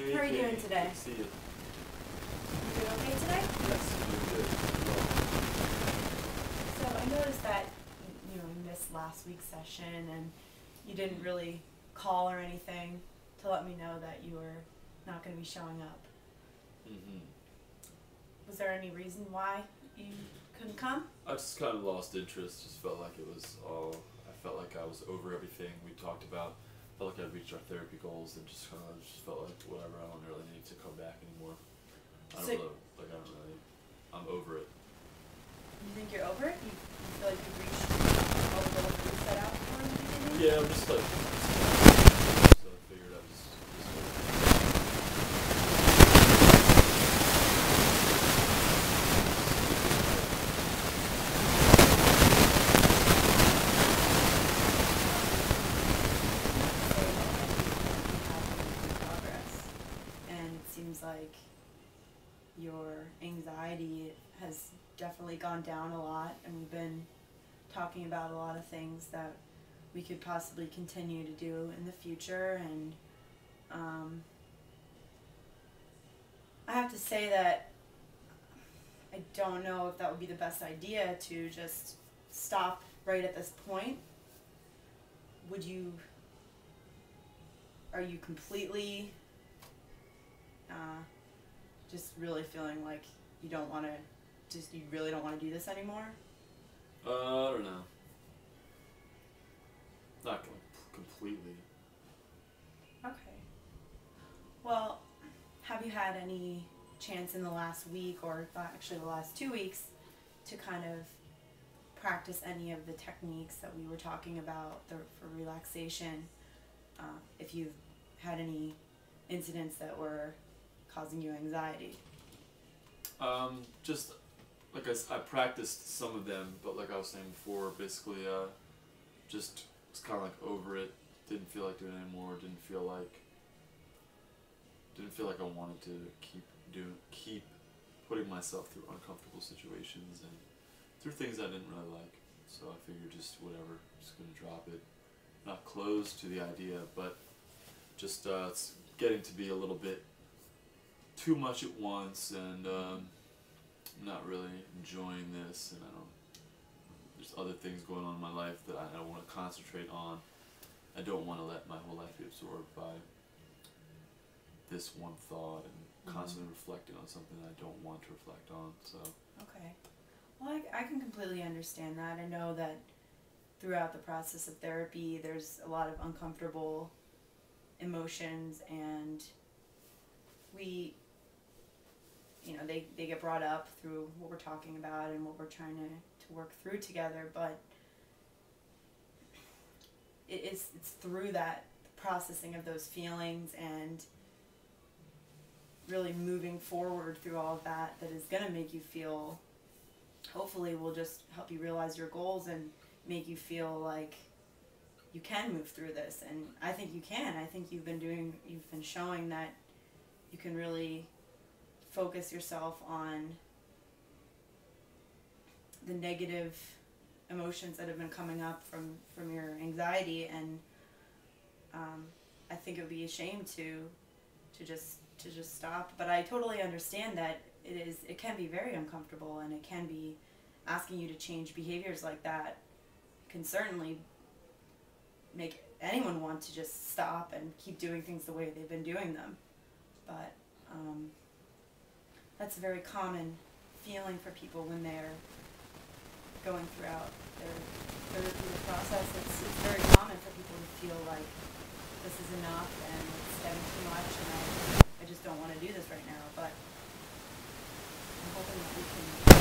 Hey, How are you doing Katie. today? Good to see you. You doing okay today? Yes, you're good. Well, So I noticed that you missed last week's session and you didn't really call or anything to let me know that you were not going to be showing up. Was there any reason why you couldn't come? I just kind of lost interest. Just felt like it was all. I felt like I was over everything we talked about. Felt like I'd reached our therapy goals, and just kind of just felt like whatever. I don't really need to come back anymore. I'm over it. You think you're over it? You feel like you've reached all the goals that you set out for in the beginning? Yeah, I'm just like. So I figured I was Progress. And it seems like your anxiety has definitely gone down a lot, and we've been talking about a lot of things that we could possibly continue to do in the future. And I have to say that I don't know if that would be the best idea to just stop right at this point. Are you completely just really feeling like you don't want to, you really don't want to do this anymore? I don't know. Not completely. Okay. Well, have you had any chance in the last week, or actually the last 2 weeks, to kind of practice any of the techniques that we were talking about for relaxation? If you've had any incidents that were causing you anxiety? Just like I practiced some of them, but like I was saying before, basically, just was kind of like over it. Didn't feel like doing it anymore. Didn't feel like I wanted to keep putting myself through uncomfortable situations and through things I didn't really like. So I figured just whatever, just gonna drop it. Not closed to the idea, but just it's getting to be a little bit too much at once, and I'm not really enjoying this, and there's other things going on in my life that I don't want to concentrate on. I don't want to let my whole life be absorbed by this one thought and constantly reflecting on something that I don't want to reflect on. So. Okay. Well, I can completely understand that. I know that throughout the process of therapy, there's a lot of uncomfortable emotions, and they get brought up through what we're talking about and what we're trying to work through together, but it's through that processing of those feelings and really moving forward through all of that is going to make you feel, hopefully will just help you realize your goals and make you feel like you can move through this. And I think you can. I think you've been showing that you can really focus yourself on the negative emotions that have been coming up from your anxiety, and I think it would be a shame to just stop. But I totally understand that it can be very uncomfortable, and it can be asking you to change behaviors like that can certainly make anyone want to just stop and keep doing things the way they've been doing them. But that's a very common feeling for people when they're going throughout through the process. It's very common for people to feel like this is enough and it's getting too much, and I just don't want to do this right now. But I'm hoping that we can.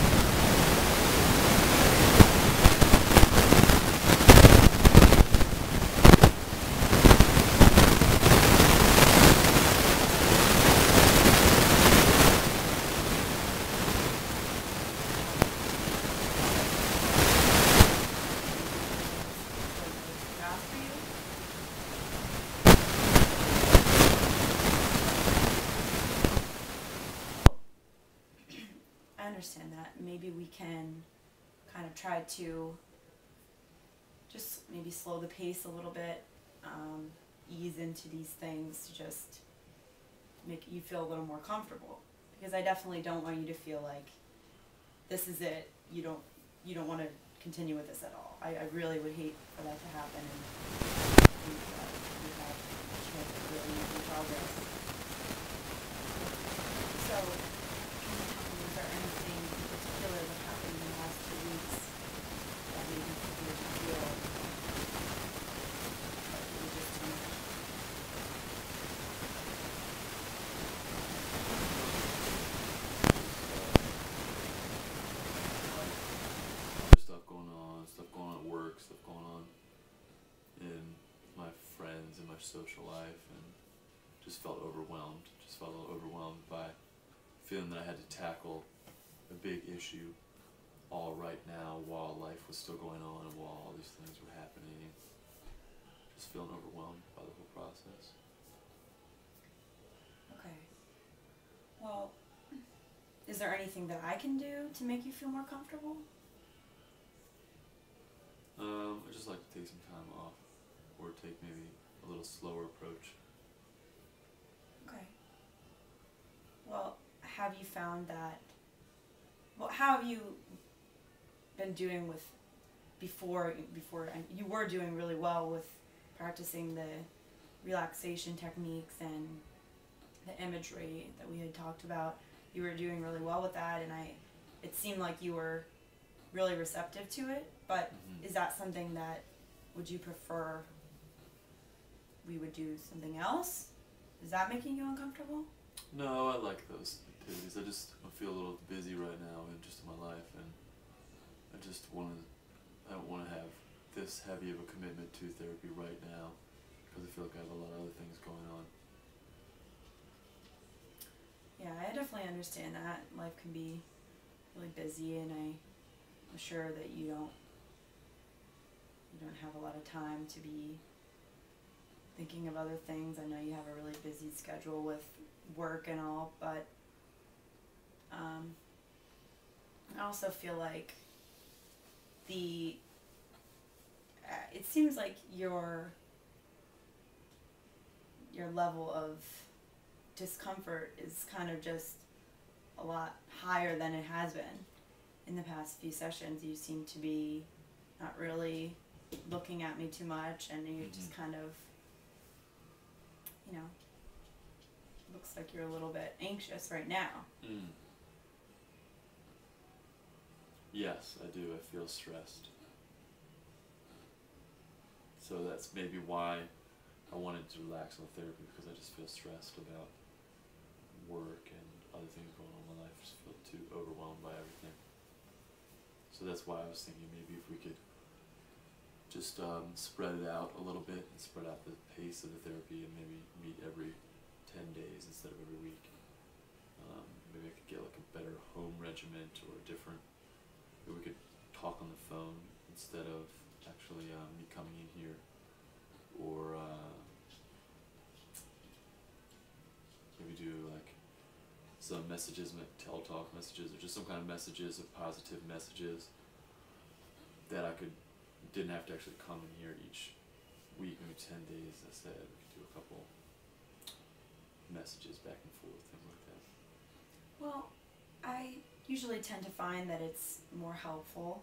I understand that. Maybe we can kind of try to just maybe slow the pace a little bit, ease into these things, to just make you feel a little more comfortable, because I definitely don't want you to feel like this is it. You don't want to continue with this at all. I really would hate for that to happen, and you have a chance of really making progress. So, can you tell me, is there anything in particular that happened in the last 2 weeks that made you feel like it was just too much? There's stuff going on at work, stuff going on in my friends and my social life, and just felt overwhelmed. Just felt a little overwhelmed by feeling that I had to tackle a big issue all right now while life was still going on and while all these things were happening. Just feeling overwhelmed by the whole process. Okay. Well, is there anything that I can do to make you feel more comfortable? I just like to take some time off, or take maybe a little slower approach. Okay. Well, have you found that, well, how have you been doing with before, and you were doing really well with practicing the relaxation techniques and the imagery that we had talked about. You were doing really well with that, and it seemed like you were really receptive to it, but is that something that, would you prefer we would do something else? Is that making you uncomfortable? No, I like those activities. I feel a little busy right now in my life, and I don't want to have this heavy of a commitment to therapy right now, because I feel like I have a lot of other things going on. Yeah, I definitely understand that. Life can be really busy, and I'm sure that you don't have a lot of time to be thinking of other things. I know you have a really busy schedule with work and all, but I also feel like it seems like your level of discomfort is kind of just a lot higher than it has been in the past few sessions. You seem to be not really looking at me too much, and you're just kind of, looks like you're a little bit anxious right now. Yes, I do. I feel stressed. So that's maybe why I wanted to relax on therapy, because I just feel stressed about work and other things going on in my life. I just feel too overwhelmed by everything. So that's why I was thinking maybe if we could just spread it out a little bit and spread out the pace of the therapy, and maybe meet every 10 days instead of every week. Maybe I could get like a better home regiment, or a different, maybe we could talk on the phone instead of actually me coming in here, or maybe do like some messages, like teletalk messages, or just some kind of messages, of positive messages that didn't have to actually come in here each week, maybe 10 days. I said we could do a couple messages back and forth, things like that. Well, I usually tend to find that it's more helpful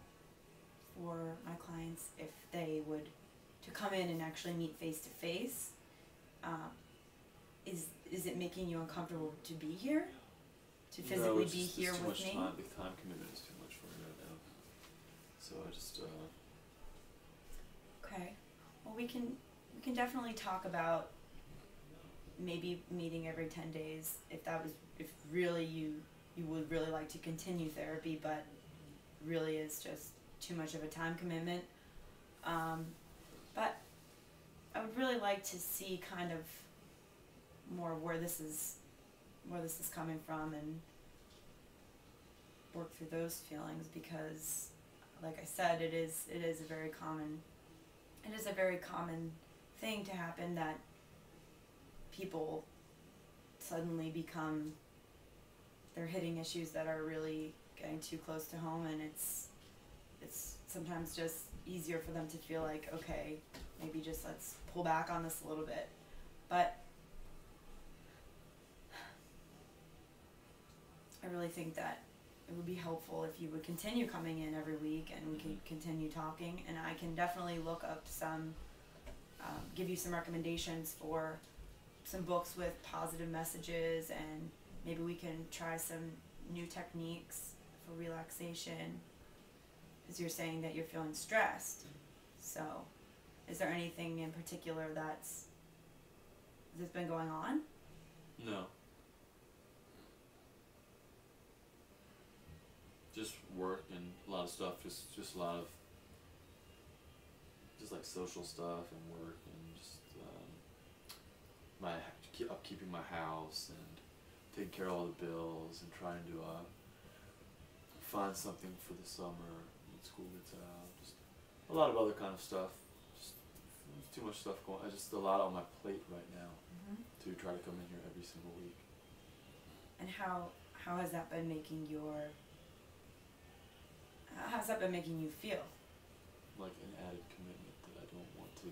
for my clients if they would to come in and actually meet face to face. Is it making you uncomfortable to be here? To physically be here with me? No, the time commitment is too much for me right now. So I just Okay. Well, we can definitely talk about maybe meeting every 10 days if really you would really like to continue therapy, but really is just too much of a time commitment. But I would really like to see kind of more where this is coming from, and work through those feelings, because like I said, it is a very common thing to happen, that people suddenly they're hitting issues that are really getting too close to home, and it's sometimes just easier for them to feel like, okay, maybe just let's pull back on this a little bit. But I really think that it would be helpful if you would continue coming in every week and we can continue talking, and I can definitely look up some, give you some recommendations for some books with positive messages, and maybe we can try some new techniques for relaxation, because you're saying that you're feeling stressed. So is there anything in particular that's been going on? No. Just work and a lot of stuff, just a lot of, just like social stuff and work and just upkeeping my house and taking care of all the bills and trying to find something for the summer when school gets out. Just a lot of other kind of stuff. Just too much stuff going. Just a lot on my plate right now to try to come in here every single week. And how has that been making how's that been making you feel? Like an added commitment that I don't want to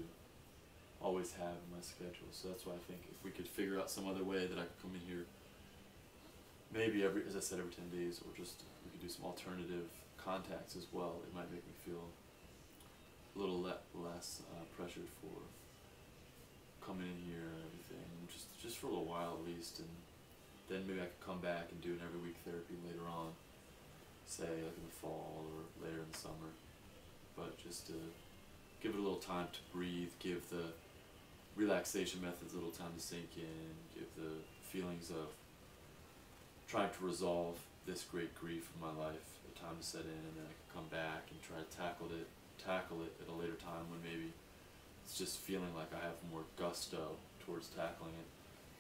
always have in my schedule. So that's why I think if we could figure out some other way that I could come in here, maybe as I said, every 10 days, or just we could do some alternative contacts as well. It might make me feel a little less pressured for coming in here and everything, just for a little while at least, and then maybe I could come back and do an every week therapy later on, say like in the fall or later in the summer, but just to give it a little time to breathe, give the relaxation methods a little time to sink in, give the feelings of trying to resolve this great grief in my life a time to set in, and then I can come back and try to tackle it at a later time when maybe it's just feeling like I have more gusto towards tackling it.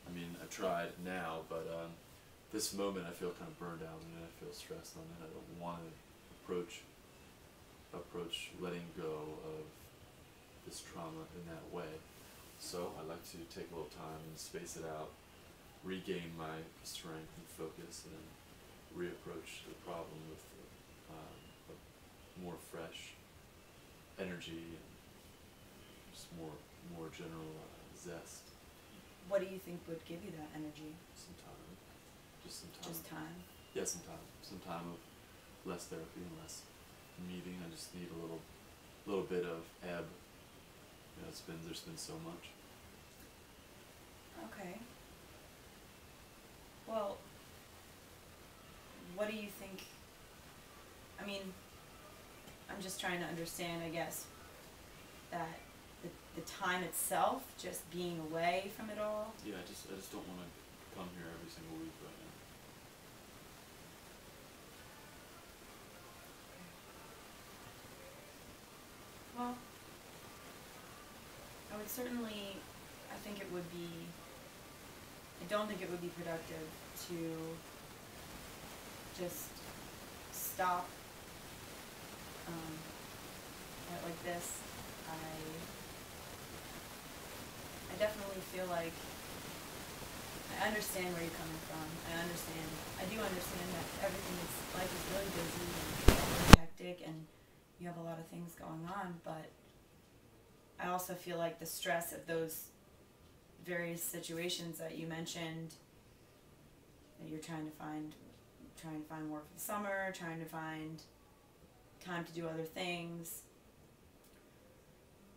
I mean, I tried now, but this moment I feel kind of burned out and I feel stressed on it. I don't want to approach letting go of this trauma in that way. So I like to take a little time and space it out, regain my strength and focus, and then reapproach the problem with a more fresh energy and just more general zest. What do you think would give you that energy? Some time. Just some time. Just time? Yeah, some time. Some time of less therapy and less meeting. I just need a little bit of ebb. You know, there's been so much. Okay. Well, what do you think, I mean, I'm just trying to understand, I guess, that the time itself, just being away from it all. Yeah, I just don't want to come here every single week right now. Well, I would certainly, I don't think it would be productive to just stop it like this. I definitely feel like I understand where you're coming from. I do understand that life is really busy and hectic and you have a lot of things going on, but I also feel like the stress of those various situations that you mentioned, that you're trying to find work for the summer, trying to find time to do other things,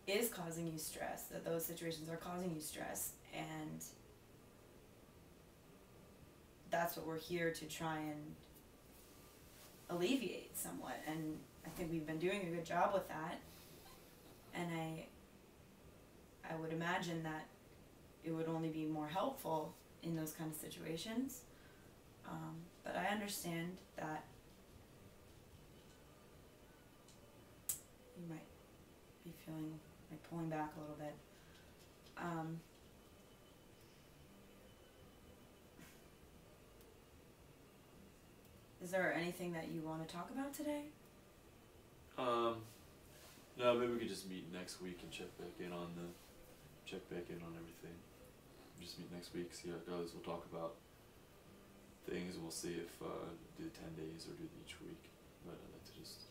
is causing you stress, that those situations are causing you stress, and that's what we're here to try and alleviate somewhat, and I think we've been doing a good job with that, and I would imagine that it would only be more helpful in those kind of situations, but I understand that you might be feeling like pulling back a little bit. Is there anything that you want to talk about today? No, maybe we could just meet next week and check back in on everything. Just meet next week, see how it goes. We'll talk about things and we'll see if do the 10 days or do each week. But I'd like to just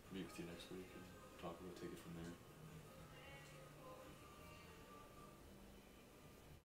meet with you next week and take it from there.